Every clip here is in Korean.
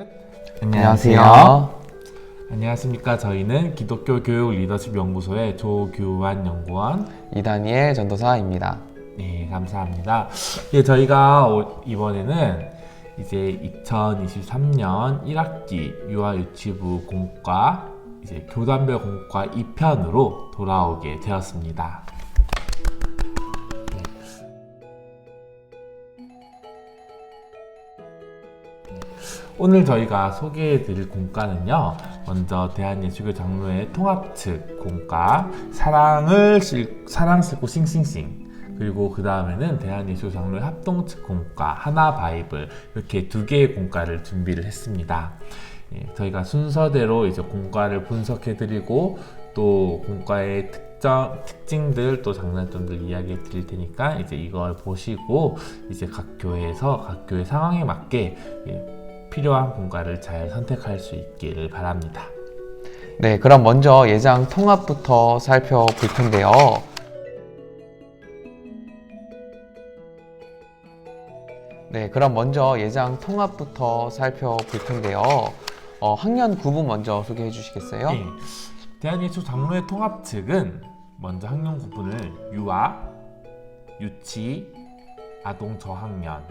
셋. 안녕하세요. 안녕하십니까. 저희는 기독교 교육 리더십 연구소의 조규환 연구원, 이다니엘 전도사입니다. 네, 감사합니다. 예, 저희가 이번에는 이제 2023년 1학기 유아유치부 공과 이제 교단별 공과 2편으로 돌아오게 되었습니다. 오늘 저희가 소개해드릴 공과는요, 먼저 대한예수교 장로회 통합 측 공과 사랑 싣고 싱싱싱, 그리고 그 다음에는 대한예수교 장로회 합동 측 공과 하나 바이블, 이렇게 두 개의 공과를 준비를 했습니다. 예, 저희가 순서대로 이제 공과를 분석해드리고 또 공과의 특징들 또 장단점들 이야기해 드릴 테니까 이제 이걸 보시고 이제 각 교회에서 각 교회 상황에 맞게 필요한 공과를 잘 선택할 수 있기를 바랍니다. 네, 그럼 먼저 예장 통합부터 살펴볼 텐데요. 학년 구분 먼저 소개해 주시겠어요? 네. 대한예수 장로회 통합 측은 먼저 학년 구분을 유아, 유치, 아동 저학년,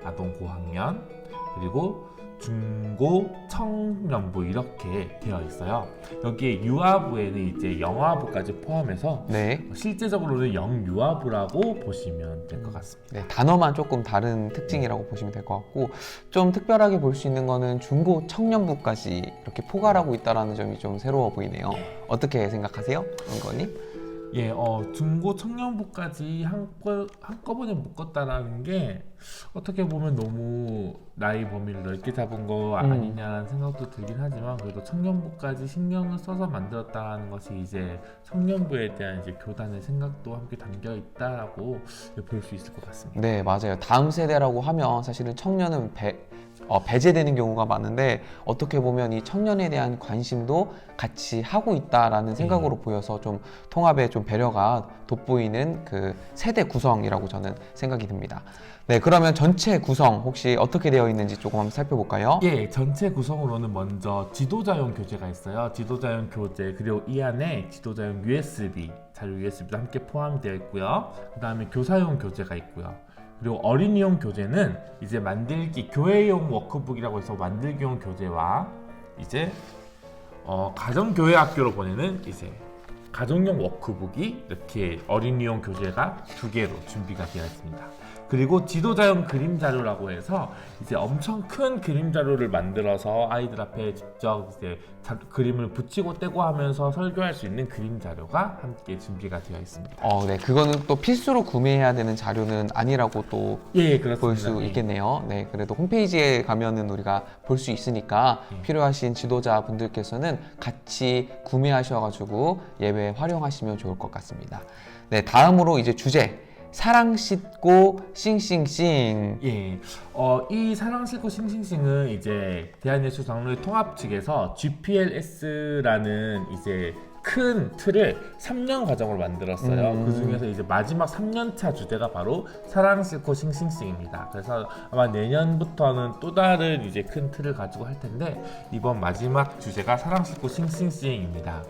아동 고학년, 그리고 중고 청년부 이렇게 되어 있어요. 여기에 유아부에는 이제 영아부까지 포함해서 네. 실제적으로는 영유아부라고 보시면 될 것 같습니다. 네, 단어만 조금 다른 특징이라고 보시면 될 것 같고, 좀 특별하게 볼 수 있는 거는 중고 청년부까지 이렇게 포괄하고 있다는 점이 좀 새로워 보이네요. 어떻게 생각하세요, 연구원님? 예, 중고 청년부까지 한꺼번에 묶었다라는 게 어떻게 보면 너무 나이 범위를 넓게 잡은 거 아니냐라는 생각도 들긴 하지만, 그래도 청년부까지 신경을 써서 만들었다는 것이 이제 청년부에 대한 이제 교단의 생각도 함께 담겨 있다라고 볼 수 있을 것 같습니다. 네, 맞아요. 다음 세대라고 하면 사실은 청년은 배제되는 경우가 많은데, 어떻게 보면 이 청년에 대한 관심도 같이 하고 있다라는 생각으로 보여서 좀 통합에 좀 배려가 돋보이는 그 세대 구성이라고 저는 생각이 듭니다. 네, 그러면 전체 구성 혹시 어떻게 되어 있는지 조금 한번 살펴볼까요? 예, 전체 구성으로는 먼저 지도자용 교재가 있어요. 지도자용 교재, 그리고 이 안에 지도자용 USB, 자료 USB도 함께 포함되어 있고요. 그 다음에 교사용 교재가 있고요. 그리고 어린이용 교재는 이제 교회용 워크북이라고 해서 만들기용 교재와 이제 가정교회 학교로 보내는 이제 가정용 워크북이 이렇게 어린이용 교재가 두 개로 준비가 되어 있습니다. 그리고 지도자용 그림 자료라고 해서 이제 엄청 큰 그림 자료를 만들어서 아이들 앞에 직접 이제 그림을 붙이고 떼고 하면서 설교할 수 있는 그림 자료가 함께 준비가 되어 있습니다. 네, 그거는 또 필수로 구매해야 되는 자료는 아니라고 또 볼 수 있겠네요. 네, 그래도 홈페이지에 가면은 우리가 볼 수 있으니까 필요하신 지도자 분들께서는 같이 구매하셔가지고 예배에 활용하시면 좋을 것 같습니다. 네, 다음으로 이제 주제. 사랑 싣고 싱싱싱. 예, 이 사랑 싣고 싱싱싱은 이제 대한예수 장로회 통합 측에서 GPLS라는 이제 큰 틀을 3년 과정으로 만들었어요. 그 중에서 이제 마지막 3년차 주제가 바로 사랑 싣고 싱싱싱입니다. 그래서 아마 내년부터는 또 다른 이제 큰 틀을 가지고 할 텐데, 이번 마지막 주제가 사랑 싣고 싱싱싱입니다.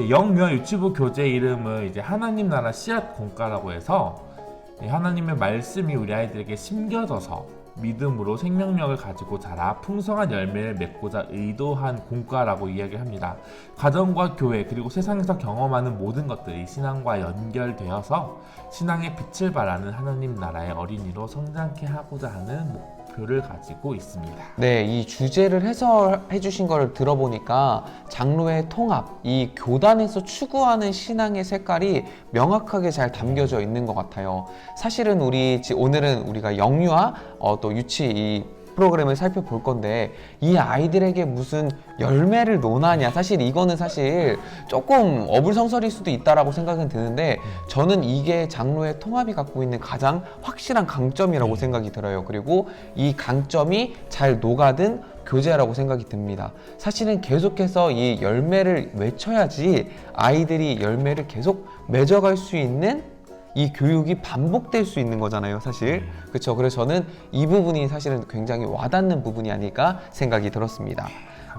영유아 유치부 교재 이름은 이제 하나님 나라 씨앗 공과라고 해서 하나님의 말씀이 우리 아이들에게 심겨져서 믿음으로 생명력을 가지고 자라 풍성한 열매를 맺고자 의도한 공과라고 이야기합니다. 가정과 교회 그리고 세상에서 경험하는 모든 것들이 신앙과 연결되어서 신앙의 빛을 발하는 하나님 나라의 어린이로 성장케 하고자 하는 목표를 가지고 있습니다. 네, 이 주제를 해설해 주신 걸 들어보니까 장로의 통합, 이 교단에서 추구하는 신앙의 색깔이 명확하게 잘 담겨져 있는 것 같아요. 사실은 오늘은 우리가 영유아, 또 유치 이 프로그램을 살펴볼 건데, 이 아이들에게 무슨 열매를 논하냐, 사실 이거는 사실 조금 어불성설일 수도 있다라고 생각은 드는데, 저는 이게 장로의 통합이 갖고 있는 가장 확실한 강점이라고 생각이 들어요. 그리고 이 강점이 잘 녹아든 교재라고 생각이 듭니다. 사실은 계속해서 이 열매를 외쳐야지 아이들이 열매를 계속 맺어갈 수 있는 이 교육이 반복될 수 있는 거잖아요, 사실. 그렇죠. 그래서 저는 이 부분이 사실은 굉장히 와닿는 부분이 아닐까 생각이 들었습니다.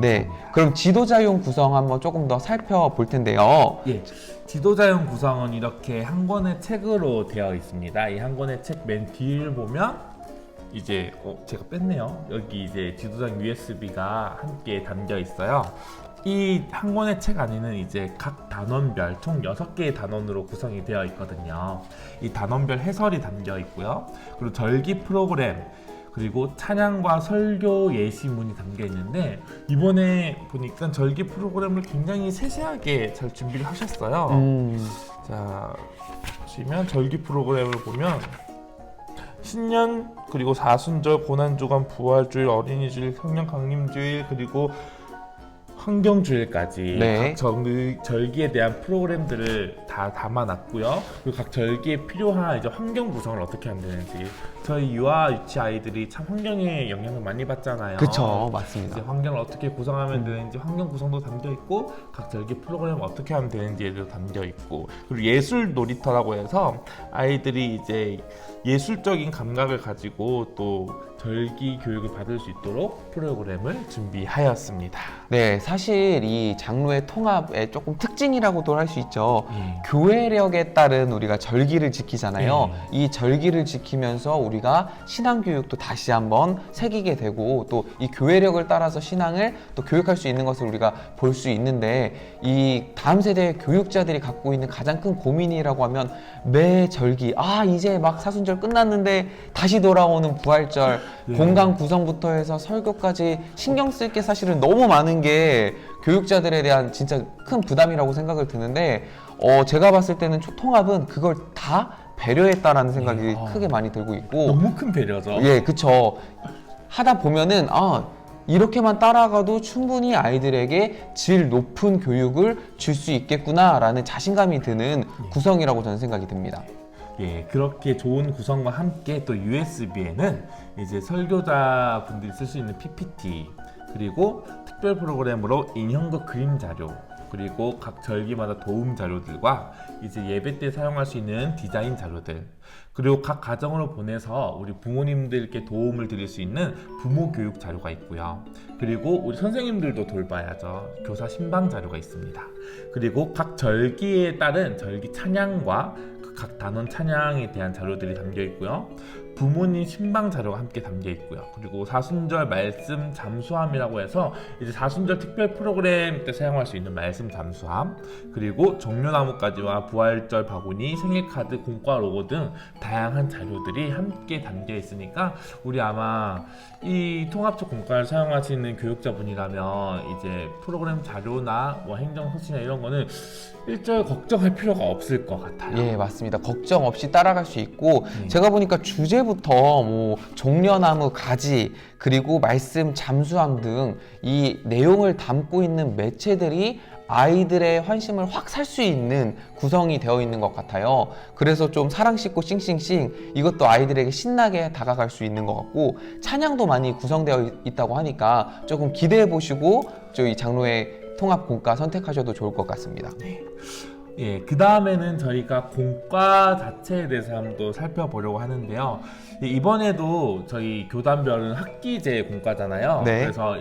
네, 그럼 지도자용 구성 한번 조금 더 살펴볼 텐데요. 예, 지도자용 구성은 이렇게 한 권의 책으로 되어 있습니다. 이 한 권의 책 맨 뒤를 보면 이제 제가 뺐네요. 여기 이제 지도자용 USB가 함께 담겨 있어요. 이 한 권의 책 안에는 이제 각 단원별 총 6개의 단원으로 구성이 되어 있거든요. 이 단원별 해설이 담겨 있고요. 그리고 절기 프로그램, 그리고 찬양과 설교 예시문이 담겨 있는데 이번에 보니까 절기 프로그램을 굉장히 세세하게 잘 준비를 하셨어요. 자, 보시면 절기 프로그램을 보면 신년, 그리고 사순절, 고난주간, 부활주일, 어린이주일, 성령 강림주일, 그리고 환경주일까지 네. 각 절기에 대한 프로그램들을 다 담아놨고요. 그리고 각 절기에 필요한 이제 환경 구성을 어떻게 하면 되는지, 저희 유아 유치 아이들이 참 환경에 영향을 많이 받잖아요. 그쵸, 이제 맞습니다. 환경을 어떻게 구성하면 되는지 환경 구성도 담겨 있고, 각 절기 프로그램을 어떻게 하면 되는지에도 담겨 있고, 그리고 예술 놀이터라고 해서 아이들이 이제 예술적인 감각을 가지고 또 절기 교육을 받을 수 있도록 프로그램을 준비하였습니다. 네, 사실 이 장로의 통합의 조금 특징이라고도 할 수 있죠. 예. 교회력에 따른 우리가 절기를 지키잖아요. 이 절기를 지키면서 우리가 신앙 교육도 다시 한번 새기게 되고, 또 이 교회력을 따라서 신앙을 또 교육할 수 있는 것을 우리가 볼 수 있는데, 이 다음 세대의 교육자들이 갖고 있는 가장 큰 고민이라고 하면 매 절기, 이제 막 사순절 끝났는데 다시 돌아오는 부활절, 공간 구성부터 해서 설교까지 신경 쓸 게 사실은 너무 많은 게 교육자들에 대한 진짜 큰 부담이라고 생각을 드는데, 제가 봤을 때는 통합은 그걸 다 배려했다라는 생각이 크게 많이 들고 있고, 너무 큰 배려죠. 예, 그쵸. 하다 보면은 이렇게만 따라가도 충분히 아이들에게 질 높은 교육을 줄 수 있겠구나라는 자신감이 드는 구성이라고 저는 생각이 듭니다. 예, 그렇게 좋은 구성과 함께 또 USB에는 이제 설교자 분들이 쓸 수 있는 PPT, 그리고 특별 프로그램으로 인형과 그림 자료, 그리고 각 절기마다 도움 자료들과 이제 예배 때 사용할 수 있는 디자인 자료들, 그리고 각 가정으로 보내서 우리 부모님들께 도움을 드릴 수 있는 부모 교육 자료가 있고요. 그리고 우리 선생님들도 돌봐야죠. 교사 신방 자료가 있습니다. 그리고 각 절기에 따른 절기 찬양과 각 단원 찬양에 대한 자료들이 담겨 있고요. 부모님 신방 자료가 함께 담겨 있고요. 그리고 사순절 말씀 잠수함이라고 해서 이제 사순절 특별 프로그램 때 사용할 수 있는 말씀 잠수함, 그리고 종려나무까지와 부활절 바구니, 생일 카드, 공과 로고 등 다양한 자료들이 함께 담겨 있으니까 우리 아마 이 통합적 공과를 사용하시는 교육자분이라면 이제 프로그램 자료나 뭐 행정 소식이나 이런 거는 일절 걱정할 필요가 없을 것 같아요. 예, 맞습니다. 걱정 없이 따라갈 수 있고, 제가 보니까 주제부터 뭐 종려나무 가지, 그리고 말씀 잠수함 등 이 내용을 담고 있는 매체들이 아이들의 환심을 확 살 수 있는 구성이 되어 있는 것 같아요. 그래서 좀 사랑 싣고 싱싱싱, 이것도 아이들에게 신나게 다가갈 수 있는 것 같고, 찬양도 많이 구성되어 있다고 하니까 조금 기대해 보시고 저희 장로의 통합 공과 선택하셔도 좋을 것 같습니다. 예, 그 다음에는 저희가 공과 자체에 대해서 한번 또 살펴보려고 하는데요. 이번에도 저희 교단별은 학기제 공과잖아요. 네. 그래서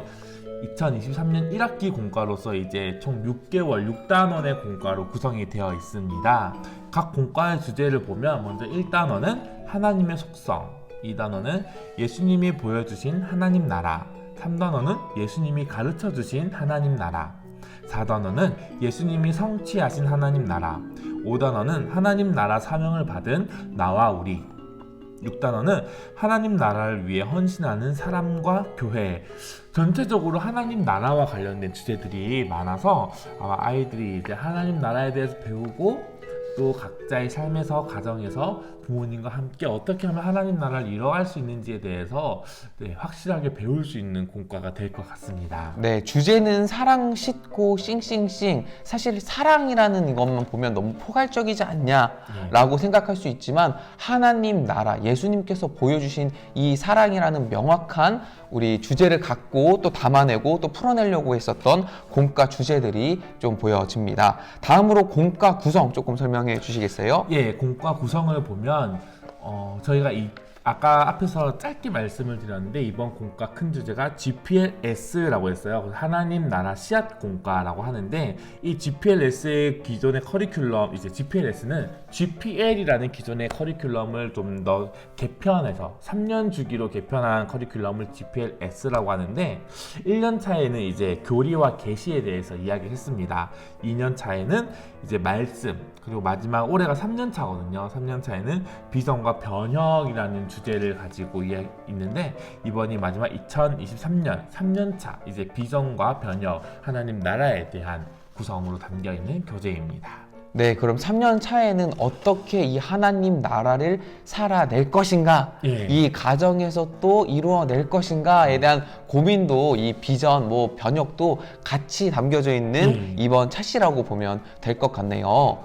2023년 1학기 공과로서 이제 총 6개월 6단원의 공과로 구성이 되어 있습니다. 각 공과의 주제를 보면 먼저 1단원은 하나님의 속성, 2단원은 예수님이 보여주신 하나님 나라, 3단원은 예수님이 가르쳐주신 하나님 나라, 4단원은 예수님이 성취하신 하나님 나라, 5단원은 하나님 나라 사명을 받은 나와 우리, 6단원은 하나님 나라를 위해 헌신하는 사람과 교회. 전체적으로 하나님 나라와 관련된 주제들이 많아서 아마 아이들이 이제 하나님 나라에 대해서 배우고 또 각자의 삶에서 가정에서 부모님과 함께 어떻게 하면 하나님 나라를 이뤄갈 수 있는지에 대해서 확실하게 배울 수 있는 공과가 될 것 같습니다. 네, 주제는 사랑 싣고 싱싱싱. 사실 사랑이라는 이것만 보면 너무 포괄적이지 않냐라고 생각할 수 있지만 하나님 나라, 예수님께서 보여주신 이 사랑이라는 명확한 우리 주제를 갖고 또 담아내고 또 풀어내려고 했었던 공과 주제들이 좀 보여집니다. 다음으로 공과 구성 조금 설명해 주시겠어요? 예, 공과 구성을 보면 저희가 아까 앞에서 짧게 말씀을 드렸는데 이번 공과 큰 주제가 GPLS라고 했어요. 그래서 하나님 나라 씨앗 공과라고 하는데 이 GPLS의 기존의 커리큘럼, 이제 GPLS는 GPL이라는 기존의 커리큘럼을 좀 더 개편해서 3년 주기로 개편한 커리큘럼을 GPLS라고 하는데 1년 차에는 이제 교리와 계시에 대해서 이야기했습니다. 2년 차에는 이제 말씀, 그리고 마지막 올해가 3년 차거든요. 3년 차에는 비전과 변혁이라는 주제를 가지고 있는데 이번이 마지막 2023년 3년차 이제 비전과 변혁, 하나님 나라에 대한 구성으로 담겨 있는 교재입니다. 네, 그럼 3년 차에는 어떻게 이 하나님 나라를 살아낼 것인가, 예. 이 가정에서 또 이루어낼 것인가에 대한 고민도 이 비전, 뭐 변혁도 같이 담겨져 있는 이번 차시라고 보면 될 것 같네요.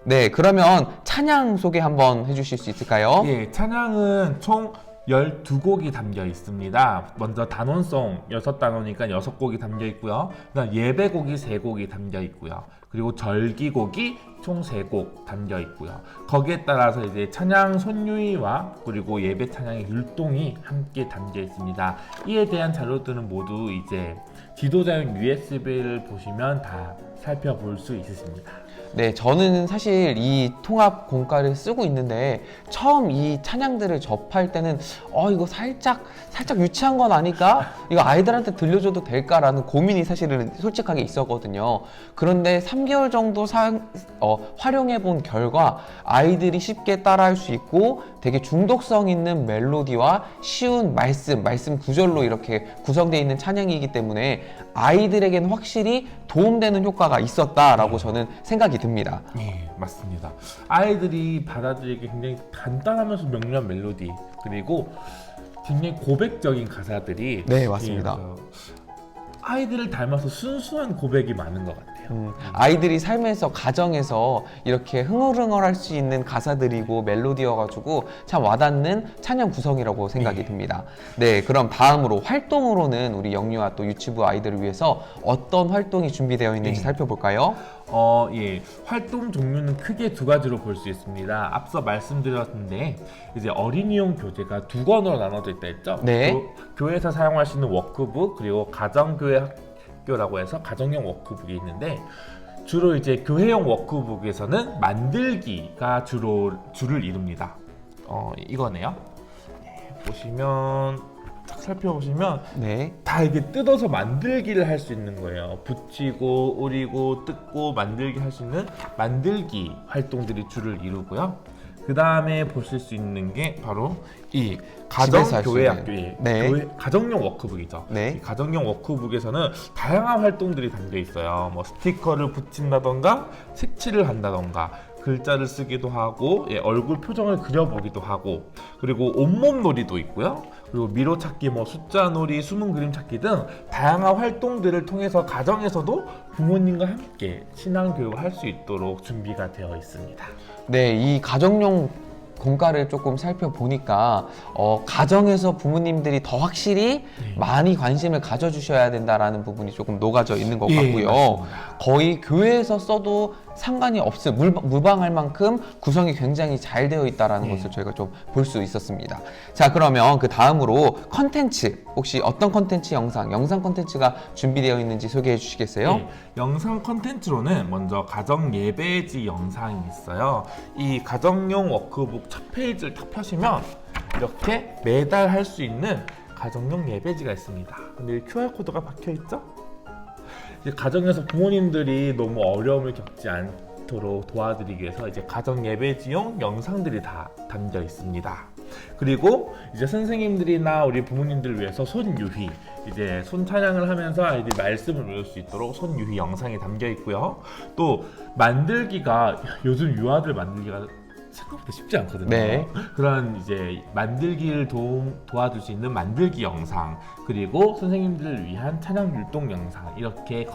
네, 그러면 찬양 소개 한번 해주실 수 있을까요? 예, 찬양은 총 12곡이 담겨 있습니다. 먼저 단원송 6단원이니까 6곡이 담겨 있고요. 그다음 예배곡이 3곡이 담겨 있고요. 그리고 절기곡이 총 3곡 담겨 있고요. 거기에 따라서 이제 찬양 손유희와 그리고 예배 찬양의 율동이 함께 담겨 있습니다. 이에 대한 자료들은 모두 이제 지도자용 USB를 보시면 다 살펴볼 수 있으십니다. 네, 저는 사실 이 통합 공과를 쓰고 있는데 처음 이 찬양들을 접할 때는 이거 살짝 유치한 건 아닐까? 이거 아이들한테 들려줘도 될까라는 고민이 사실은 솔직하게 있었거든요. 그런데 3개월 정도 활용해 본 결과 아이들이 쉽게 따라할 수 있고 되게 중독성 있는 멜로디와 쉬운 말씀 구절로 이렇게 구성되어 있는 찬양이기 때문에 아이들에게는 확실히 도움되는 효과가 있었다라고 저는 생각이 듭니다. 예, 맞습니다. 아이들이 받아들이기 굉장히 간단하면서 명료한 멜로디, 그리고 굉장히 고백적인 가사들이 네, 맞습니다. 아이들을 닮아서 순수한 고백이 많은 것 같아요. 아이들이 삶에서 가정에서 이렇게 흥얼흥얼할 수 있는 가사들이고 멜로디여가지고 참 와닿는 찬양 구성이라고 생각이 듭니다. 네, 그럼 다음으로 활동으로는 우리 영유아 또 유치부 아이들을 위해서 어떤 활동이 준비되어 있는지 살펴볼까요? 예, 활동 종류는 크게 2가지로 볼 수 있습니다. 앞서 말씀드렸는데 이제 어린이용 교재가 2권으로 나눠져 있다 했죠? 네. 교회에서 사용할 수 있는 워크북, 그리고 가정교회 학교라고 해서 가정용 워크북이 있는데 주로 이제 교회용 워크북에서는 만들기가 주를 이룹니다. 이거네요. 네, 보시면 딱 살펴보시면 네. 다 이게 뜯어서 만들기를 할 수 있는 거예요. 붙이고 오리고 뜯고 만들기 할 수 있는 만들기 활동들이 주를 이루고요. 그 다음에 보실 수 있는 게 바로 이 가정교회 학교의 네. 가정용 워크북이죠. 네. 이 가정용 워크북에서는 다양한 활동들이 담겨 있어요. 뭐 스티커를 붙인다던가 색칠을 한다던가 글자를 쓰기도 하고 얼굴 표정을 그려보기도 하고 그리고 온몸 놀이도 있고요. 그리고 미로 찾기, 뭐 숫자 놀이, 숨은 그림 찾기 등 다양한 활동들을 통해서 가정에서도 부모님과 함께 신앙 교육을 할 수 있도록 준비가 되어 있습니다. 네, 이 가정용 공과를 조금 살펴보니까 가정에서 부모님들이 더 확실히 많이 관심을 가져주셔야 된다라는 부분이 조금 녹아져 있는 것 같고요. 맞습니다. 거의 교회에서 써도 상관이 없을 무방할 만큼 구성이 굉장히 잘 되어 있다라는 것을 저희가 좀 볼 수 있었습니다. 자, 그러면 그 다음으로 컨텐츠, 혹시 어떤 컨텐츠 영상 컨텐츠가 준비되어 있는지 소개해 주시겠어요? 네, 영상 컨텐츠로는 먼저 가정 예배지 영상이 있어요. 이 가정용 워크북 첫 페이지를 딱 펴시면 이렇게 매달 할 수 있는 가정용 예배지가 있습니다. 근데 QR코드가 박혀 있죠? 이제 가정에서 부모님들이 너무 어려움을 겪지 않도록 도와드리기 위해서 이제 가정 예배지용 영상들이 다 담겨 있습니다. 그리고 이제 선생님들이나 우리 부모님들을 위해서 손유희, 이제 손 찬양을 하면서 아이들이 말씀을 외울 수 있도록 손유희 영상이 담겨 있고요. 또 만들기가 요즘 유아들 만들기가 생각보다 쉽지 않거든요. 네. 그런 이제 만들기를 도와줄 수 있는 만들기 영상, 그리고 선생님들을 위한 찬양 율동 영상, 이렇게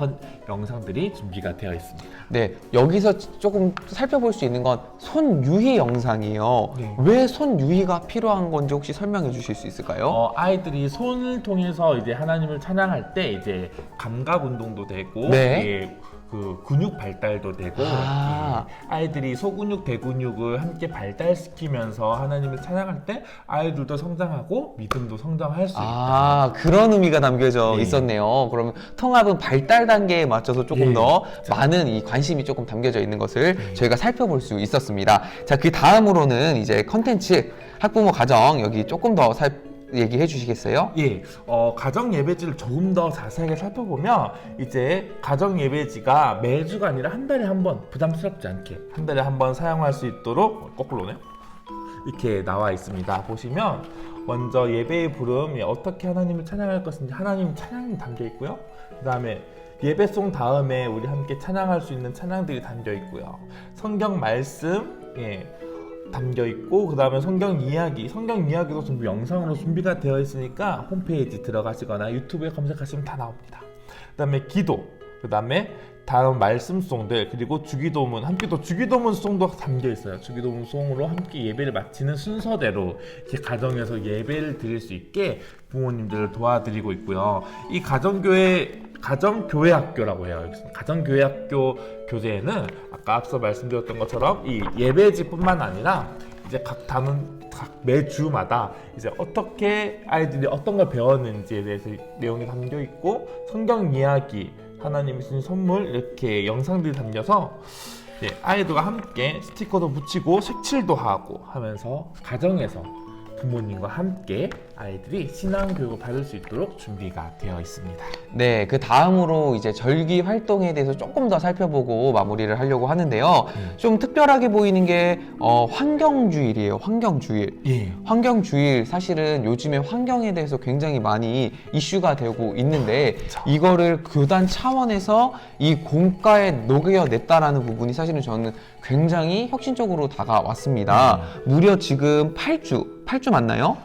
영상들이 준비가 되어 있습니다. 네, 여기서 조금 살펴볼 수 있는 건 손유희 영상이에요. 네. 왜 손유희가 필요한 건지 혹시 설명해 주실 수 있을까요? 아이들이 손을 통해서 이제 하나님을 찬양할 때 이제 감각 운동도 되고, 네. 이게 그 근육 발달도 되고, 아. 아이들이 소근육, 대근육을 함께 발달시키면서 하나님을 찬양할 때 아이들도 성장하고 믿음도 성장할 수 있다. 아, 그런 의미가 담겨져 네. 있었네요. 그러면 통합은 발달 단계에 맞춰서 조금 네, 더 진짜. 많은 이 관심이 조금 담겨져 있는 것을 네. 저희가 살펴볼 수 있었습니다. 자, 그 다음으로는 이제 컨텐츠 학부모 가정 여기 조금 더 얘기해 주시겠어요? 예, 가정 예배지를 조금 더 자세하게 살펴보면 이제 가정 예배지가 매주가 아니라 한 달에 한 번, 부담스럽지 않게 한 달에 한 번 사용할 수 있도록, 거꾸로네요, 이렇게 나와 있습니다. 보시면 먼저 예배의 부름, 어떻게 하나님을 찬양할 것인지 하나님 찬양이 담겨 있고요. 그 다음에 예배송 다음에 우리 함께 찬양할 수 있는 찬양들이 담겨 있고요. 성경 말씀, 담겨 있고, 그 다음에 성경 이야기도 전부 영상으로 준비가 되어 있으니까 홈페이지 들어가시거나 유튜브에 검색하시면 다 나옵니다. 그 다음에 기도, 그 다음에 다른 말씀송들, 그리고 주기도문, 함께 또 주기도문 송도 담겨 있어요. 주기도문 송으로 함께 예배를 마치는 순서대로 이렇게 가정에서 예배를 드릴 수 있게 부모님들을 도와드리고 있고요. 이 가정교회 학교라고 해요. 가정교회 학교 교재에는 아까 앞서 말씀드렸던 것처럼 이 예배지뿐만 아니라 이제 각 매주마다 이제 어떻게 아이들이 어떤 걸 배웠는지에 대해서 내용이 담겨 있고, 성경 이야기, 하나님이 주신 선물, 이렇게 영상들이 담겨서 아이들과 함께 스티커도 붙이고 색칠도 하고 하면서 가정에서 부모님과 함께 아이들이 신앙 교육을 받을 수 있도록 준비가 되어 있습니다. 네, 그 다음으로 이제 절기 활동에 대해서 조금 더 살펴보고 마무리를 하려고 하는데요. 좀 특별하게 보이는 게 환경주일이에요. 환경주일. 예. 환경주일, 사실은 요즘에 환경에 대해서 굉장히 많이 이슈가 되고 있는데 이거를 교단 차원에서 이 공과에 녹여냈다라는 부분이 사실은 저는 굉장히 혁신적으로 다가왔습니다. 무려 지금 8주 맞나요?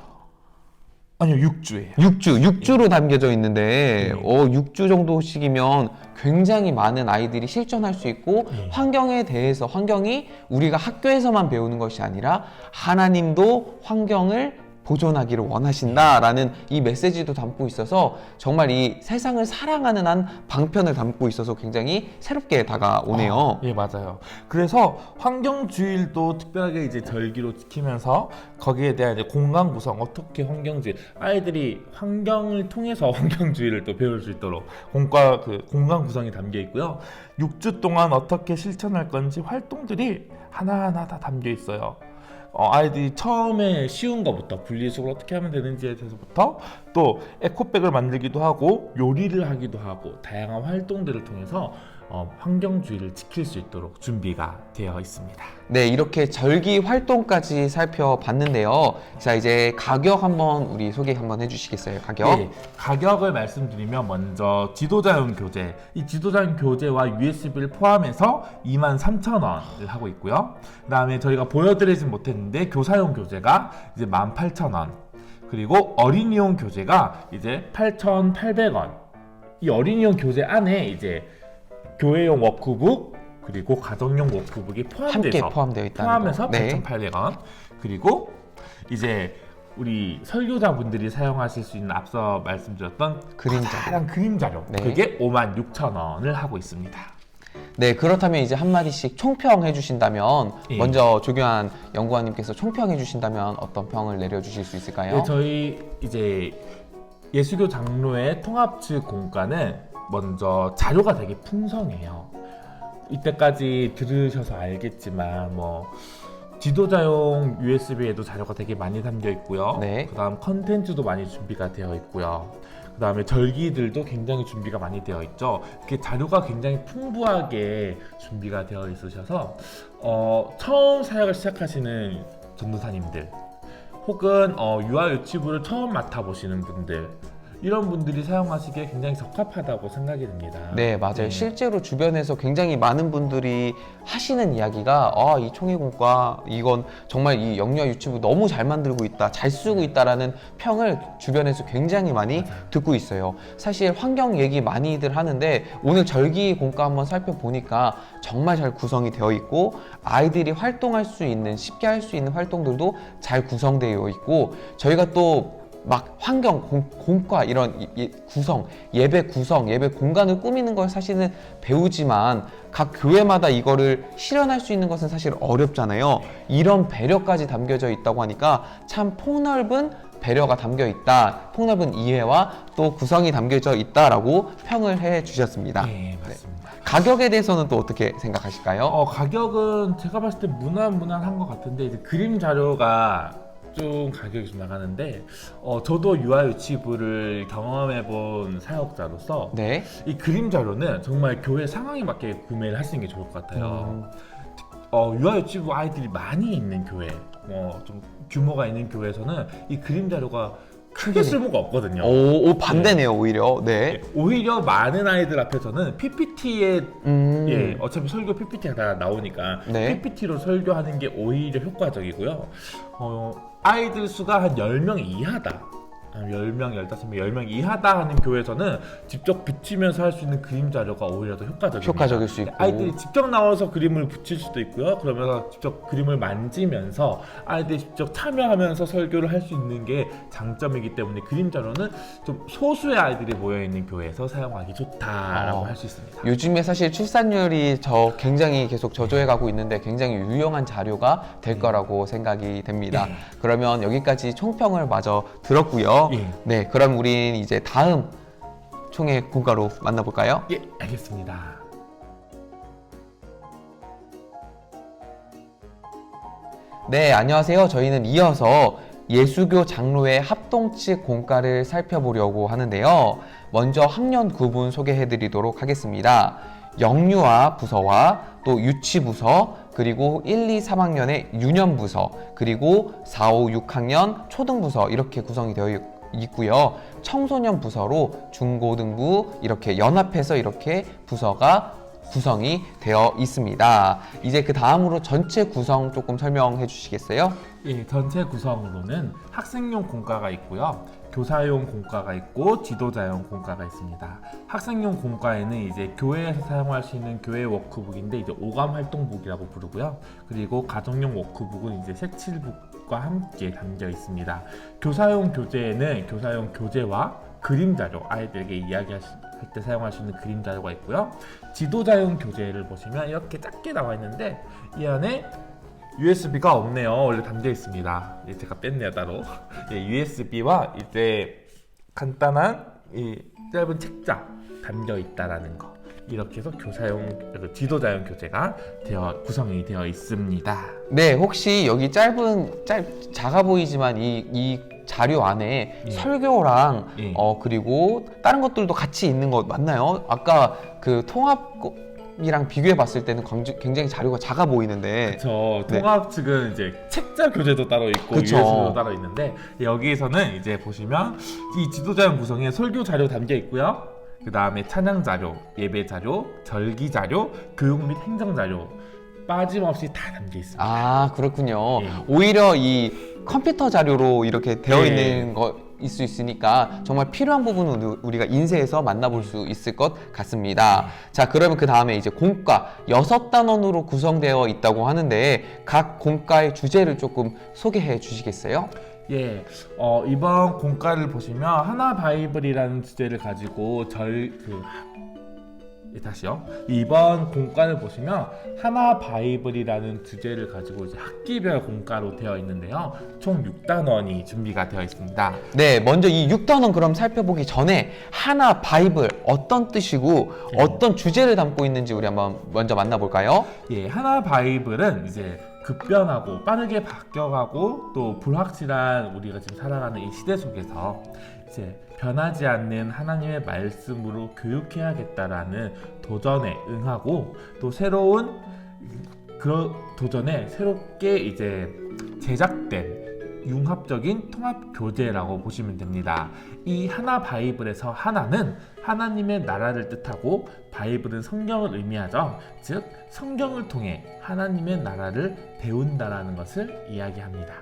아니요, 6주예요. 6주로 담겨져 있는데 6주 정도씩이면 굉장히 많은 아이들이 실천할 수 있고, 환경에 대해서, 환경이 우리가 학교에서만 배우는 것이 아니라 하나님도 환경을 보존하기를 원하신다라는 이 메시지도 담고 있어서 정말 이 세상을 사랑하는 한 방편을 담고 있어서 굉장히 새롭게 다가오네요. 예, 맞아요. 그래서 환경주일도 특별하게 이제 절기로 지키면서 거기에 대한 이제 공간 구성, 어떻게 환경주일, 아이들이 환경을 통해서 환경주의를 또 배울 수 있도록 공간 구성이 담겨 있고요. 6주 동안 어떻게 실천할 건지 활동들이 하나하나 다 담겨 있어요. 아이들이 처음에 쉬운 것부터, 분리수거를 어떻게 하면 되는지에 대해서부터, 또 에코백을 만들기도 하고 요리를 하기도 하고 다양한 활동들을 통해서 환경주의를 지킬 수 있도록 준비가 되어 있습니다. 네, 이렇게 절기 활동까지 살펴봤는데요. 자, 이제 가격 한번 우리 소개 한번 해주시겠어요? 가격? 네, 가격을 말씀드리면 먼저 지도자용 교재, 이 지도자용 교재와 USB를 포함해서 23,000원을 하고 있고요. 그 다음에 저희가 보여드리진 못했는데 교사용 교재가 이제 18,000원, 그리고 어린이용 교재가 이제 8,800원. 이 어린이용 교재 안에 이제 교회용 워크북, 그리고 가정용 워크북이 함께 포함되어 있다는 포함해서 거. 네. 8,800원. 그리고 이제 우리 설교자분들이 사용하실 수 있는 앞서 말씀드렸던 그림자료. 그림자료, 네. 그게 56,000원을 하고 있습니다. 네, 그렇다면 이제 한마디씩 총평해 주신다면, 먼저 조교환 연구원님께서 총평해 주신다면 어떤 평을 내려주실 수 있을까요? 네, 저희 이제 예수교 장로의 통합 측 공과는 먼저 자료가 되게 풍성해요. 이때까지 들으셔서 알겠지만 지도자용 USB에도 자료가 되게 많이 담겨 있고요. 네. 그다음 컨텐츠도 많이 준비가 되어 있고요. 그다음에 절기들도 굉장히 준비가 많이 되어 있죠. 이렇게 자료가 굉장히 풍부하게 준비가 되어 있으셔서 처음 사역을 시작하시는 전도사님들, 혹은 유아 유치부를 처음 맡아보시는 분들, 이런 분들이 사용하시기에 굉장히 적합하다고 생각이 듭니다. 네, 맞아요. 실제로 주변에서 굉장히 많은 분들이 하시는 이야기가 이 총회공과 이건 정말 이 영유아 유치부 너무 잘 만들고 있다, 잘 쓰고 있다라는 평을 주변에서 굉장히 많이 듣고 있어요. 사실 환경 얘기 많이들 하는데 오늘 절기 공과 한번 살펴보니까 정말 잘 구성이 되어 있고 아이들이 활동할 수 있는, 쉽게 할 수 있는 활동들도 잘 구성되어 있고 저희가 또 막 환경, 공과 이런 구성, 예배 구성, 예배 공간을 꾸미는 걸 사실은 배우지만 각 교회마다 이거를 실현할 수 있는 것은 사실 어렵잖아요. 이런 배려까지 담겨져 있다고 하니까 참 폭넓은 배려가 담겨 있다, 폭넓은 이해와 또 구성이 담겨져 있다라고 평을 해 주셨습니다. 네, 맞습니다. 가격에 대해서는 또 어떻게 생각하실까요? 가격은 제가 봤을 때 무난한 것 같은데 이제 그림 자료가 좀 가격이 좀 나가는데 저도 유아유치부를 경험해본 사역자로서 네. 이 그림 자료는 정말 교회 상황에 맞게 구매를 하시는 게 좋을 것 같아요. 유아유치부 아이들이 많이 있는 교회, 좀 규모가 있는 교회에서는 이 그림 자료가 크게 쓸모가 없거든요. 오, 반대네요, 오히려. 네. 오히려 많은 아이들 앞에서는 PPT에 어차피 설교 PPT가 다 나오니까 네. PPT로 설교하는 게 오히려 효과적이고요. 아이들 수가 한 10명 이하다. 10명, 15명, 10명 이하다 하는 교회에서는 직접 붙이면서 할 수 있는 그림 자료가 오히려 더 효과적일 수 있고. 아이들이 직접 나와서 그림을 붙일 수도 있고요. 그러면서 직접 그림을 만지면서 아이들이 직접 참여하면서 설교를 할 수 있는 게 장점이기 때문에 그림 자료는 좀 소수의 아이들이 모여있는 교회에서 사용하기 좋다라고 할 수 있습니다. 요즘에 사실 출산율이 굉장히 계속 저조해가고 있는데 굉장히 유용한 자료가 될 거라고 생각이 됩니다. 그러면 여기까지 총평을 마저 들었고요. 네, 그럼 우린 이제 다음 총회 공과로 만나볼까요? 예, 알겠습니다. 네, 안녕하세요. 저희는 이어서 예수교 장로회 합동측 공과를 살펴보려고 하는데요. 먼저 학년 구분 소개해드리도록 하겠습니다. 영유아 부서와 또 유치부서, 그리고 1, 2, 3학년의 유년부서, 그리고 4, 5, 6학년 초등부서 이렇게 구성이 되어 있고요. 청소년 부서로 중고등부 이렇게 연합해서 이렇게 부서가 구성이 되어 있습니다. 이제 그 다음으로 전체 구성 조금 설명해 주시겠어요? 예, 전체 구성으로는 학생용 공과가 있고요. 교사용 공과가 있고 지도자용 공과가 있습니다. 학생용 공과에는 이제 교회에서 사용할 수 있는 교회 워크북인데 이제 오감 활동북이라고 부르고요. 그리고 가정용 워크북은 이제 색칠북과 함께 담겨 있습니다. 교사용 교재에는 교사용 교재와 그림 자료, 아이들에게 이야기할 때 사용할 수 있는 그림 자료가 있고요. 지도자용 교재를 보시면 이렇게 작게 나와 있는데 이 안에 USB가 없네요. 원래 담겨 있습니다. 제가 뺐네요, 따로. USB와 이제 간단한 이 짧은 책자 담겨 있다라는 거. 이렇게 해서 교사용, 지도자용 교재가 구성이 되어 있습니다. 네, 혹시 여기 작아 보이지만 이 자료 안에 설교랑 그리고 다른 것들도 같이 있는 거 맞나요? 아까 그 통합이랑 비교해 봤을 때는 굉장히 자료가 작아 보이는데. 그렇죠. 통합 측은 이제 책자 교재도 따로 있고 USB도 따로 있는데 여기에서는 이제 보시면 이 지도자용 구성에 설교 자료 담겨 있고요. 그 다음에 찬양 자료, 예배 자료, 절기 자료, 교육 및 행정 자료 빠짐없이 다 담겨 있습니다. 아, 그렇군요. 오히려 이 컴퓨터 자료로 이렇게 되어 있는 거일 수 있으니까 정말 필요한 부분은 우리가 인쇄해서 만나볼 수 있을 것 같습니다. 자, 그러면 그 다음에 이제 공과 6단원으로 구성되어 있다고 하는데 각 공과의 주제를 조금 소개해 주시겠어요? 예, 이번 공과를 보시면 하나 바이블이라는 주제를 가지고 다시요. 이번 공과를 보시면 하나 바이블이라는 주제를 가지고 이제 학기별 공과로 되어 있는데요. 총 6단원이 준비가 되어 있습니다. 네, 먼저 이 6단원 그럼 살펴보기 전에 하나 바이블 어떤 뜻이고 어떤 주제를 담고 있는지 우리 한번 먼저 만나볼까요? 예, 하나 바이블은 이제 급변하고 빠르게 바뀌어가고 또 불확실한 우리가 지금 살아가는 이 시대 속에서 이제 변하지 않는 하나님의 말씀으로 교육해야겠다라는 도전에 응하고 또 새로운 그런 도전에 새롭게 이제 제작된 융합적인 통합 교재라고 보시면 됩니다. 이 하나 바이블에서 하나는 하나님의 나라를 뜻하고 바이블은 성경을 의미하죠. 즉 성경을 통해 하나님의 나라를 배운다라는 것을 이야기합니다.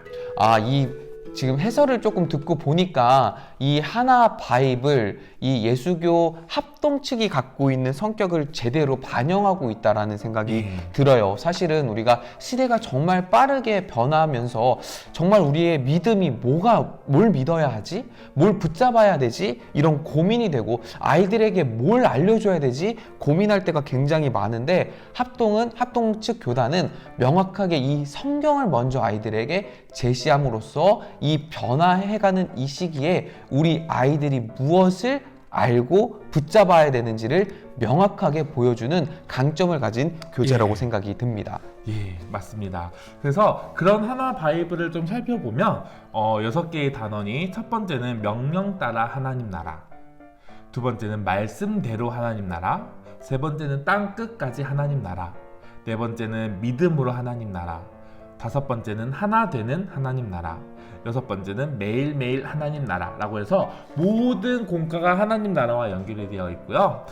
이 지금 해설을 조금 듣고 보니까 이 하나 바이블, 이 예수교 합동 측이 갖고 있는 성격을 제대로 반영하고 있다라는 생각이 들어요. 사실은 우리가 시대가 정말 빠르게 변하면서 정말 우리의 믿음이 뭘 믿어야 하지? 뭘 붙잡아야 되지? 이런 고민이 되고 아이들에게 뭘 알려줘야 되지? 고민할 때가 굉장히 많은데 합동 측 교단은 명확하게 이 성경을 먼저 아이들에게 제시함으로써 이 변화해가는 이 시기에 우리 아이들이 무엇을 알고 붙잡아야 되는지를 명확하게 보여주는 강점을 가진 교재라고 생각이 듭니다. 예, 맞습니다. 그래서 그런 하나 바이블을 좀 살펴보면 6개의 단원이 첫 번째는 명령 따라 하나님 나라, 두 번째는 말씀대로 하나님 나라, 세 번째는 땅 끝까지 하나님 나라, 네 번째는 믿음으로 하나님 나라, 다섯 번째는 하나 되는 하나님 나라, 여섯 번째는 매일매일 하나님 나라라고 해서 모든 공과가 하나님 나라와 연결이 되어 있고요.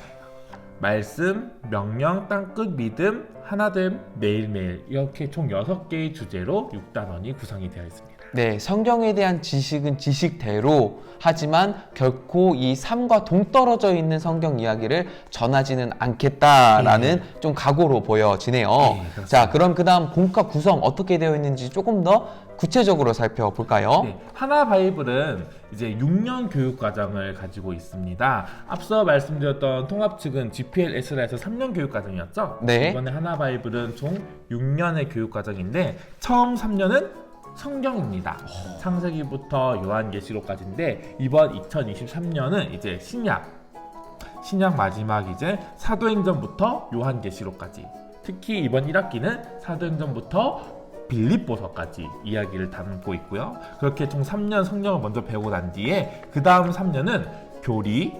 말씀, 명령, 땅끝, 믿음, 하나됨, 매일매일 이렇게 총 6개의 주제로 6단원이 구성이 되어 있습니다. 네, 성경에 대한 지식은 지식대로 하지만 결코 이 삶과 동떨어져 있는 성경 이야기를 전하지는 않겠다라는 좀 각오로 보여지네요. 자, 그럼 그 다음 본과 구성 어떻게 되어 있는지 조금 더 구체적으로 살펴볼까요? 네, 하나 바이블은 이제 6년 교육 과정을 가지고 있습니다. 앞서 말씀드렸던 통합 측은 GPL 에스라에서 3년 교육 과정이었죠? 네. 이번에 하나 바이블은 총 6년의 교육 과정인데 처음 3년은 성경입니다. 창세기부터 요한계시록까지인데 이번 2023년은 이제 신약 마지막 이제 사도행전부터 요한계시록까지, 특히 이번 1학기는 사도행전부터 빌립보서까지 이야기를 담고 있고요. 그렇게 총 3년 성경을 먼저 배우고 난 뒤에 그 다음 3년은 교리,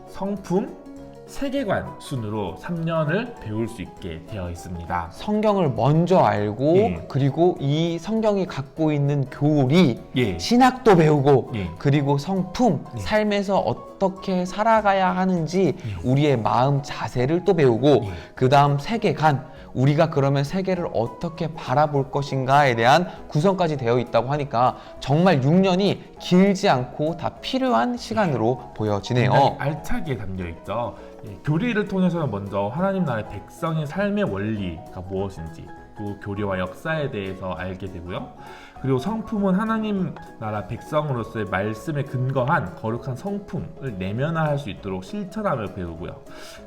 성품, 세계관 순으로 3년을 배울 수 있게 되어 있습니다. 성경을 먼저 알고 그리고 이 성경이 갖고 있는 교리, 신학도 배우고 그리고 성품, 삶에서 어떻게 살아가야 하는지 우리의 마음 자세를 또 배우고 그 다음 세계관, 우리가 그러면 세계를 어떻게 바라볼 것인가에 대한 구성까지 되어 있다고 하니까 정말 6년이 길지 않고 다 필요한 시간으로 보여지네요. 알차게 담겨 있죠. 교리를 통해서는 먼저 하나님 나라의 백성의 삶의 원리가 무엇인지, 또 교리와 역사에 대해서 알게 되고요. 그리고 성품은 하나님 나라 백성으로서의 말씀에 근거한 거룩한 성품을 내면화할 수 있도록 실천함을 배우고요.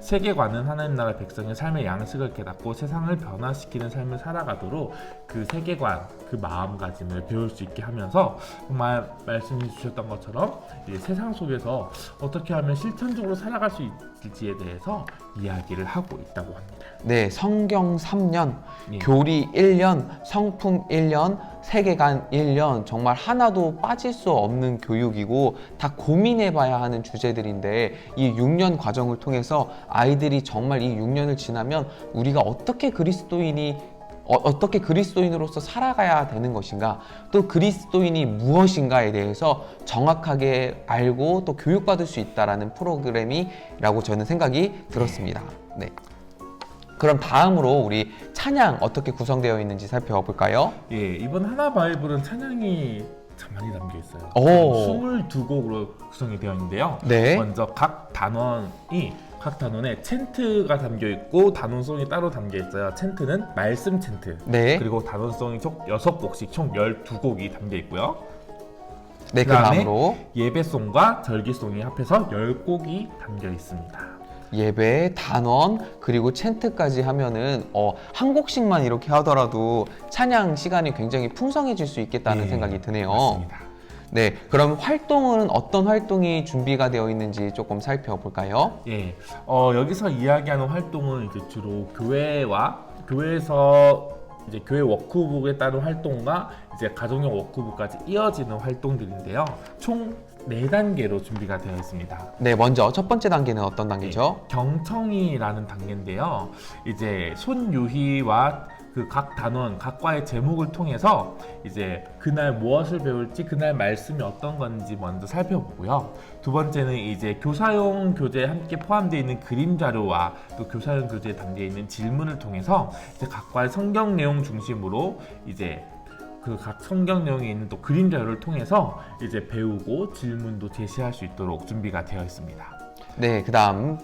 세계관은 하나님 나라 백성의 삶의 양식을 깨닫고 세상을 변화시키는 삶을 살아가도록 그 세계관, 그 마음가짐을 배울 수 있게 하면서 정말 말씀해 주셨던 것처럼 세상 속에서 어떻게 하면 실천적으로 살아갈 수 있을지에 대해서 이야기를 하고 있다고 합니다. 네, 성경 3년, 교리 1년, 성품 1년, 세계관 1년, 정말 하나도 빠질 수 없는 교육이고 다 고민해봐야 하는 주제들인데 이 6년 과정을 통해서 아이들이 정말 이 6년을 지나면 우리가 어떻게 그리스도인으로서 살아가야 되는 것인가, 또 그리스도인이 무엇인가에 대해서 정확하게 알고 또 교육받을 수 있다라는 프로그램이라고 저는 생각이 들었습니다. 네. 그럼 다음으로 우리 찬양 어떻게 구성되어 있는지 살펴볼까요? 예, 이번 하나 바이블은 찬양이 참 많이 담겨 있어요. 22곡으로 구성이 되어 있는데요. 네. 먼저 각 단원에 챈트가 담겨 있고 단원송이 따로 담겨 있어요. 챈트는 말씀 챈트. 네. 그리고 단원송이 총 6곡씩 총 12곡이 담겨 있고요. 네, 그 다음으로 예배송과 절기송이 합해서 10곡이 담겨 있습니다. 예배, 단원, 그리고 챈트까지 하면은 한 곡씩만 이렇게 하더라도 찬양 시간이 굉장히 풍성해질 수 있겠다는 생각이 드네요. 맞습니다. 네, 그럼 활동은 어떤 활동이 준비가 되어 있는지 조금 살펴볼까요? 예, 여기서 이야기하는 활동은 이제 주로 교회에서 이제 교회 워크북에 따른 활동과 이제 가정용 워크북까지 이어지는 활동들인데요. 총 4단계로 준비가 되어 있습니다. 네, 먼저 첫 번째 단계는 어떤 단계죠? 경청이라는 단계인데요. 이제 손유희와 그 각 단원, 각 과의 제목을 통해서 이제 그날 무엇을 배울지, 그날 말씀이 어떤 건지 먼저 살펴보고요. 두 번째는 이제 교사용 교재에 함께 포함되어 있는 그림 자료와 또 교사용 교재에 담겨 있는 질문을 통해서 이제 각 과의 성경 내용 중심으로 이제 그 각 성경 내용에 있는 또 그림 자료를 통해서 이제 배우고 질문도 제시할 수 있도록 준비가 되어 있습니다. 네, 그다음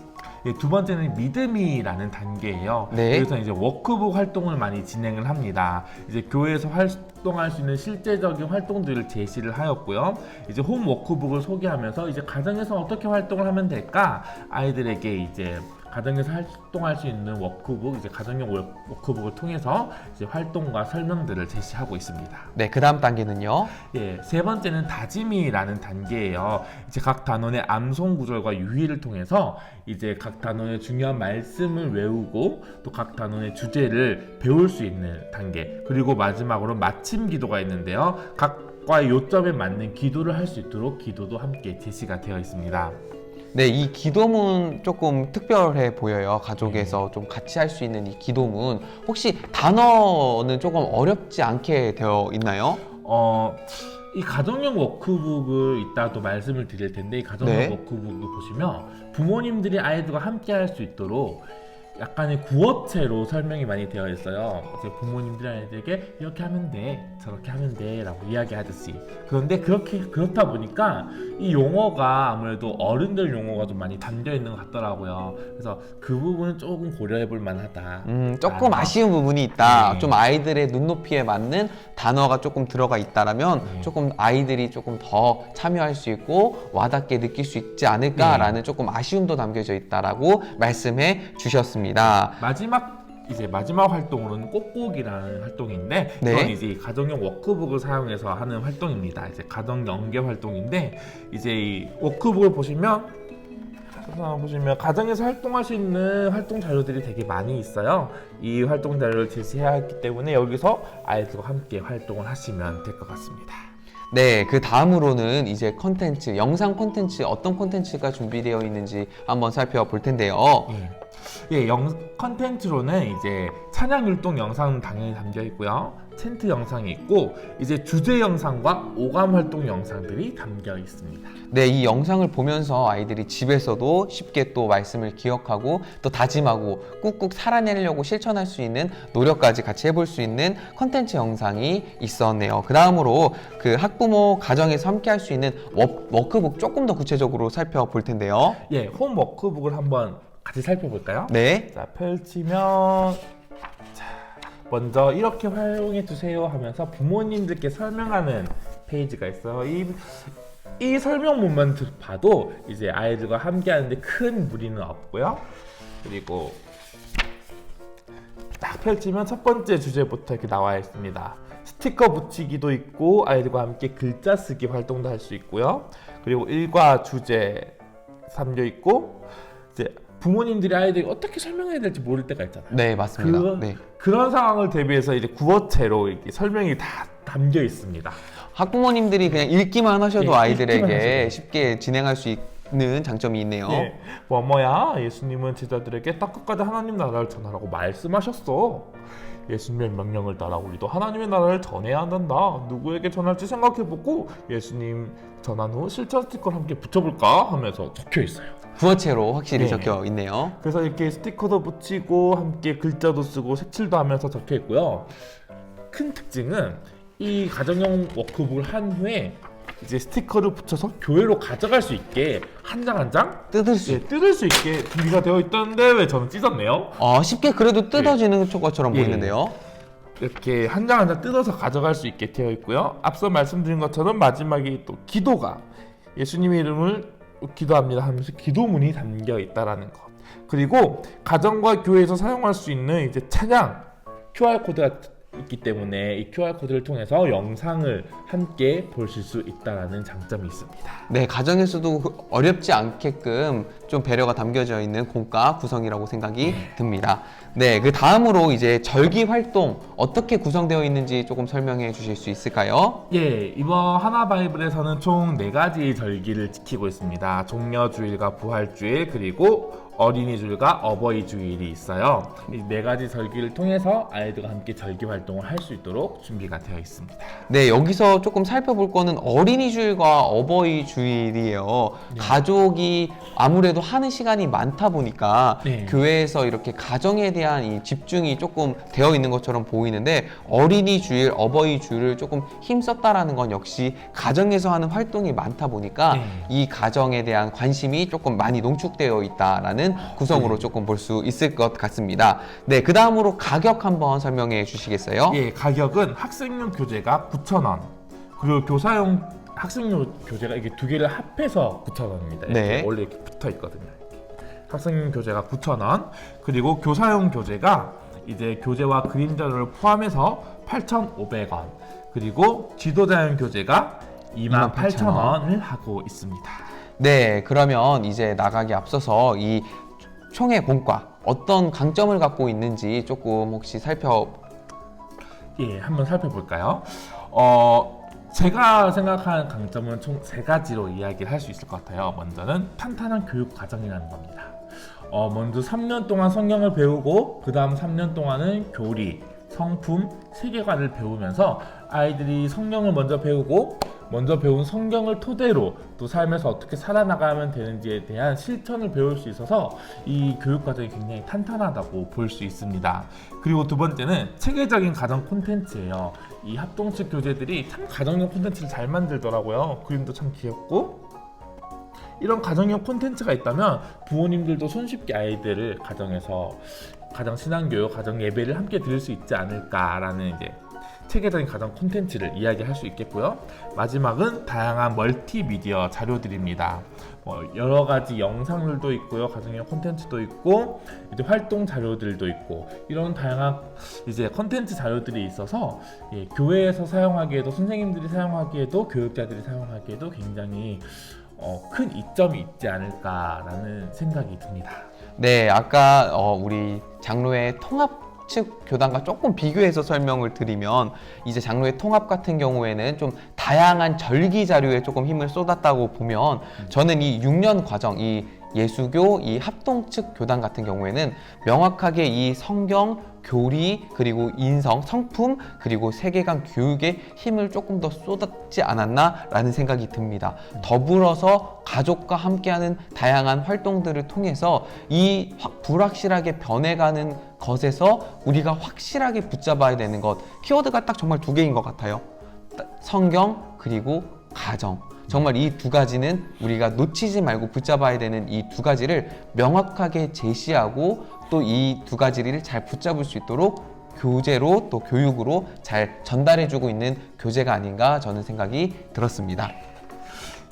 예, 두 번째는 믿음이라는 단계예요. 네. 여기서 이제 워크북 활동을 많이 진행을 합니다. 이제 교회에서 활동할 수 있는 실제적인 활동들을 제시를 하였고요. 이제 홈 워크북을 소개하면서 이제 가정에서 어떻게 활동을 하면 될까? 아이들에게 이제 가정에서 활동할 수 있는 워크북, 이제 가정용 워크북을 통해서 이제 활동과 설명들을 제시하고 있습니다. 네, 그다음 단계는요. 예, 세 번째는 다짐이라는 단계예요. 이제 각 단원의 암송 구절과 유희를 통해서 이제 각 단원의 중요한 말씀을 외우고 또 각 단원의 주제를 배울 수 있는 단계. 그리고 마지막으로 마침 기도가 있는데요. 각과의 요점에 맞는 기도를 할 수 있도록 기도도 함께 제시가 되어 있습니다. 네, 이 기도문 조금 특별해 보여요. 가족에서 좀 같이 할 수 있는 이 기도문. 혹시 단어는 조금 어렵지 않게 되어 있나요? 이 가정용 워크북을 이따 또 말씀을 드릴 텐데, 이 가정용 네. 워크북을 보시면 부모님들이 아이들과 함께 할 수 있도록 약간의 구어체로 설명이 많이 되어 있어요. 이제 부모님들이 아이들에게 이렇게 하면 돼, 저렇게 하면 돼 라고 이야기하듯이. 그런데 그렇다 보니까 이 용어가 아무래도 어른들 용어가 좀 많이 담겨 있는 것 같더라고요. 그래서 그 부분은 조금 고려해 볼 만하다. 조금 아쉬운 부분이 있다. 네. 좀 아이들의 눈높이에 맞는 단어가 조금 들어가 있다라면 네. 조금 아이들이 조금 더 참여할 수 있고 와닿게 느낄 수 있지 않을까라는 조금 아쉬움도 담겨져 있다라고 말씀해 주셨습니다. 마지막 활동으로는 꼭꼭이라는 활동인데, 네. 이건 이제 가정용 워크북을 사용해서 하는 활동입니다. 이제 가정 연계 활동인데, 이제 이 워크북을 보시면 가정에서 활동할 수 있는 활동 자료들이 되게 많이 있어요. 이 활동 자료를 제시해야 했기 때문에 여기서 아이들과 함께 활동을 하시면 될 것 같습니다. 네, 그 다음으로는 이제 컨텐츠, 영상 컨텐츠 어떤 컨텐츠가 준비되어 있는지 한번 살펴볼 텐데요. 예, 컨텐츠로는 이제 찬양 율동 영상 당연히 담겨 있고요. 챈트 영상이 있고 이제 주제 영상과 오감 활동 영상들이 담겨 있습니다. 네, 이 영상을 보면서 아이들이 집에서도 쉽게 또 말씀을 기억하고 또 다짐하고 꾹꾹 살아내려고 실천할 수 있는 노력까지 같이 해볼 수 있는 컨텐츠 영상이 있었네요. 그 다음으로 그 학부모 가정에서 함께 할 수 있는 워크북 조금 더 구체적으로 살펴볼 텐데요. 예, 홈 워크북을 한번 같이 살펴볼까요? 네. 자, 펼치면 먼저 이렇게 활용해 주세요 하면서 부모님들께 설명하는 페이지가 있어요. 이 설명문만 봐도 이제 아이들과 함께 하는데 큰 무리는 없고요. 그리고 딱 펼치면 첫 번째 주제부터 이렇게 나와 있습니다. 스티커 붙이기도 있고 아이들과 함께 글자 쓰기 활동도 할 수 있고요. 그리고 일과 주제 담겨 있고 이제 부모님들이 아이들이 어떻게 설명해야 될지 모를 때가 있잖아요. 네, 맞습니다. 그런 상황을 대비해서 이제 구어체로 이렇게 설명이 다 담겨 있습니다. 학부모님들이 그냥 읽기만 하셔도 예, 아이들에게 읽기만 하셔도. 쉽게 진행할 수 있는 장점이 있네요. 예, 뭐야 예수님은 제자들에게 땅끝까지 하나님 나라를 전하라고 말씀하셨어. 예수님의 명령을 따라 우리도 하나님의 나라를 전해야 한단다. 누구에게 전할지 생각해보고 예수님 전한 후 실천 스티커를 함께 붙여볼까 하면서 적혀 있어요. 구어체로 확실히 네. 적혀 있네요. 그래서 이렇게 스티커도 붙이고 함께 글자도 쓰고 색칠도 하면서 적혀 있고요. 큰 특징은 이 가정용 워크북을 한 후에 이제 스티커를 붙여서 교회로 가져갈 수 있게 한 장 한 장 뜯을 수 뜯을 수 있게 준비가 되어 있던데 왜 저는 찢었네요? 쉽게 그래도 뜯어지는 것처럼 예. 보이는데요. 이렇게 한 장 한 장 뜯어서 가져갈 수 있게 되어 있고요. 앞서 말씀드린 것처럼 마지막에 또 기도가 예수님의 이름을 기도합니다 하면서 기도문이 담겨 있다라는 것. 그리고 가정과 교회에서 사용할 수 있는 이제 찬양 QR 코드가 있기 때문에 이 QR 코드를 통해서 영상을 함께 보실 수 있다라는 장점이 있습니다. 네, 가정에서도 어렵지 않게끔 좀 배려가 담겨져 있는 공과 구성이라고 생각이 듭니다. 네, 그 다음으로 이제 절기 활동 어떻게 구성되어 있는지 조금 설명해 주실 수 있을까요? 예, 이번 하나 바이블에서는 총 4가지 절기를 지키고 있습니다. 종려주일과 부활주일 그리고 어린이 주일과 어버이 주일이 있어요. 이 네 가지 절기를 통해서 아이들과 함께 절기 활동을 할 수 있도록 준비가 되어 있습니다. 네, 여기서 조금 살펴볼 거는 어린이주일과 어버이주일이에요. 네. 가족이 아무래도 하는 시간이 많다 보니까 네. 교회에서 이렇게 가정에 대한 이 집중이 조금 되어 있는 것처럼 보이는데 어린이주일, 어버이주일을 조금 힘썼다라는 건 역시 가정에서 하는 활동이 많다 보니까 네. 이 가정에 대한 관심이 조금 많이 농축되어 있다라는 구성으로 네. 조금 볼 수 있을 것 같습니다. 네, 그 다음으로 가격 한번 설명해 주시겠어요? 예, 가격은 학생용 교재가 9,000원, 그리고 교사용 학생용 교재가 이게 두 개를 합해서 9,000원입니다. 네. 원래 이렇게 붙어 있거든요. 학생용 교재가 9,000원, 그리고 교사용 교재가 이제 교재와 그림 자료를 포함해서 8,500원, 그리고 지도자용 교재가 28,000원을 하고 있습니다. 네, 그러면 이제 나가기 앞서서 이 총회 공과 어떤 강점을 갖고 있는지 조금 혹시 예, 한번 살펴볼까요? 제가 생각하는 강점은 총 세 가지로 이야기를 할 수 있을 것 같아요. 먼저는 탄탄한 교육 과정이라는 겁니다. 먼저 3년 동안 성경을 배우고 그 다음 3년 동안은 교리, 성품, 세계관을 배우면서 아이들이 성경을 먼저 배우고 먼저 배운 성경을 토대로 또 삶에서 어떻게 살아나가면 되는지에 대한 실천을 배울 수 있어서 이 교육 과정이 굉장히 탄탄하다고 볼 수 있습니다. 그리고 두 번째는 체계적인 가정 콘텐츠예요. 이 합동식 교재들이 참 가정용 콘텐츠를 잘 만들더라고요. 그림도 참 귀엽고 이런 가정용 콘텐츠가 있다면 부모님들도 손쉽게 아이들을 가정에서 가정 신앙교육, 가정 예배를 함께 드릴 수 있지 않을까라는 이제 체계적인 가정 콘텐츠를 이야기할 수 있겠고요. 마지막은 다양한 멀티미디어 자료들입니다. 여러 가지 영상들도 있고요, 가정용 콘텐츠도 있고, 이제 활동 자료들도 있고, 이런 다양한 이제 콘텐츠 자료들이 있어서 교회에서 사용하기에도, 선생님들이 사용하기에도, 교육자들이 사용하기에도 굉장히 큰 이점이 있지 않을까라는 생각이 듭니다. 네, 아까 우리 장로의 통합 측 교단과 조금 비교해서 설명을 드리면 이제 장로의 통합 같은 경우에는 좀 다양한 절기 자료에 조금 힘을 쏟았다고 보면 저는 이 6년 과정, 이 예수교, 이 합동 측 교단 같은 경우에는 명확하게 이 성경, 교리, 그리고 인성, 성품, 그리고 세계관 교육에 힘을 조금 더 쏟았지 않았나라는 생각이 듭니다. 더불어서 가족과 함께하는 다양한 활동들을 통해서 이 불확실하게 변해가는 것에서 우리가 확실하게 붙잡아야 되는 것, 키워드가 딱 정말 두 개인 것 같아요. 성경 그리고 가정. 정말 이 두 가지는 우리가 놓치지 말고 붙잡아야 되는 이 두 가지를 명확하게 제시하고 또 이 두 가지를 잘 붙잡을 수 있도록 교재로 또 교육으로 잘 전달해주고 있는 교재가 아닌가 저는 생각이 들었습니다.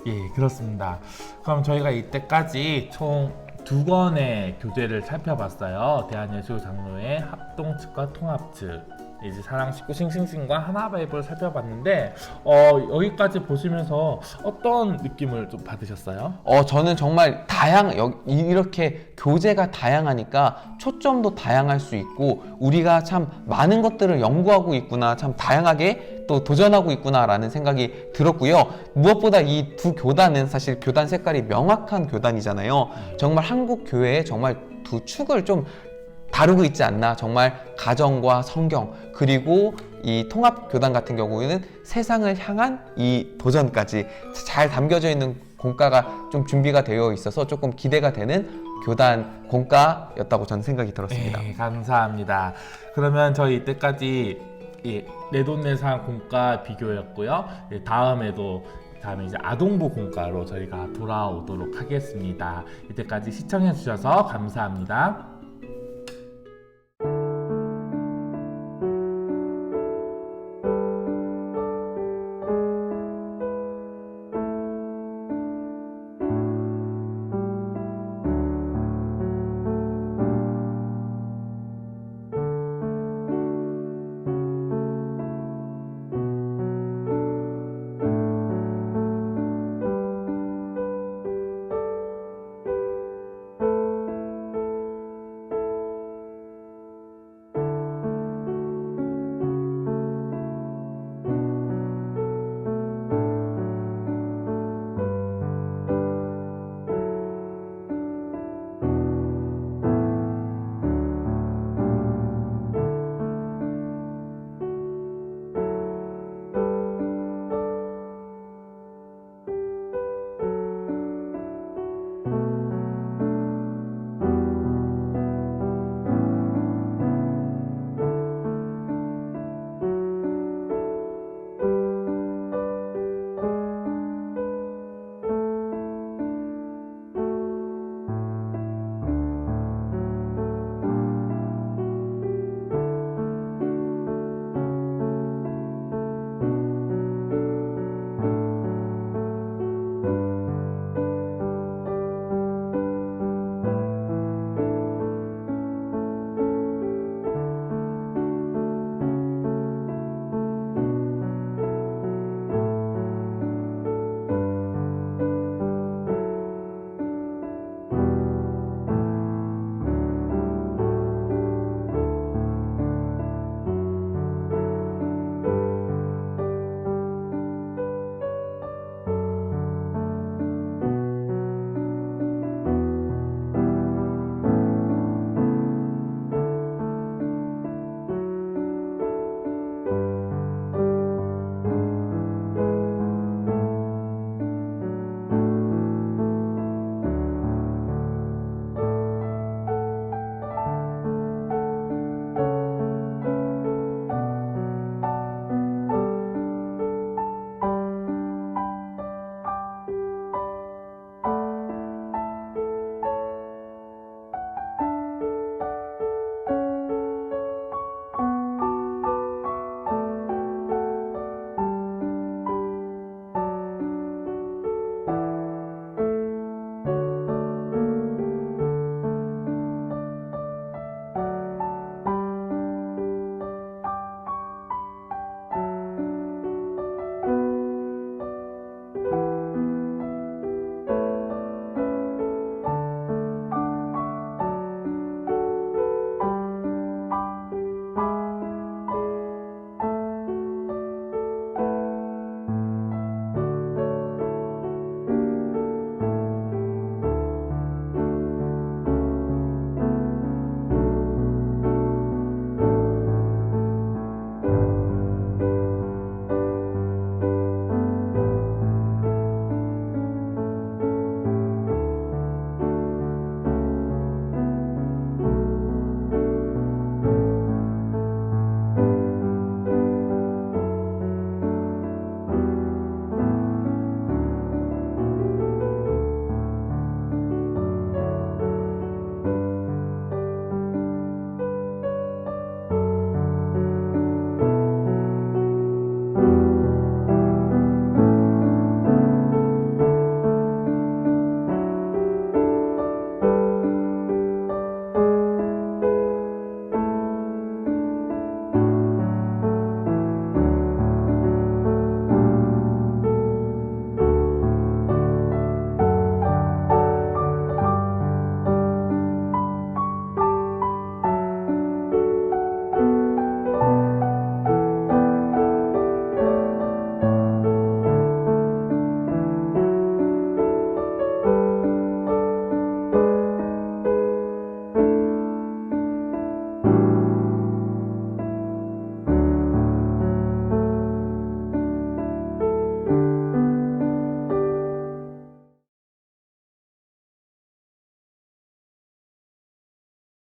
예, 그렇습니다. 그럼 저희가 이때까지 총 2권의 교재를 살펴봤어요. 대한예수 장로의 합동측과 통합측, 이제 사랑식구 싱싱싱과 하나바이블을 살펴봤는데 여기까지 보시면서 어떤 느낌을 좀 받으셨어요? 저는 정말 이렇게 교재가 다양하니까 초점도 다양할 수 있고 우리가 참 많은 것들을 연구하고 있구나, 참 다양하게 또 도전하고 있구나라는 생각이 들었고요. 무엇보다 이 두 교단은 사실 교단 색깔이 명확한 교단이잖아요. 정말 한국 교회에 정말 두 축을 좀 다루고 있지 않나. 정말 가정과 성경 그리고 이 통합교단 같은 경우에는 세상을 향한 이 도전까지 잘 담겨져 있는 공과가 좀 준비가 되어 있어서 조금 기대가 되는 교단 공과였다고 저는 생각이 들었습니다. 네, 감사합니다. 그러면 저희 이때까지 내돈내산 공과 비교였고요. 다음에 이제 아동부 공과로 저희가 돌아오도록 하겠습니다. 이때까지 시청해 주셔서 감사합니다.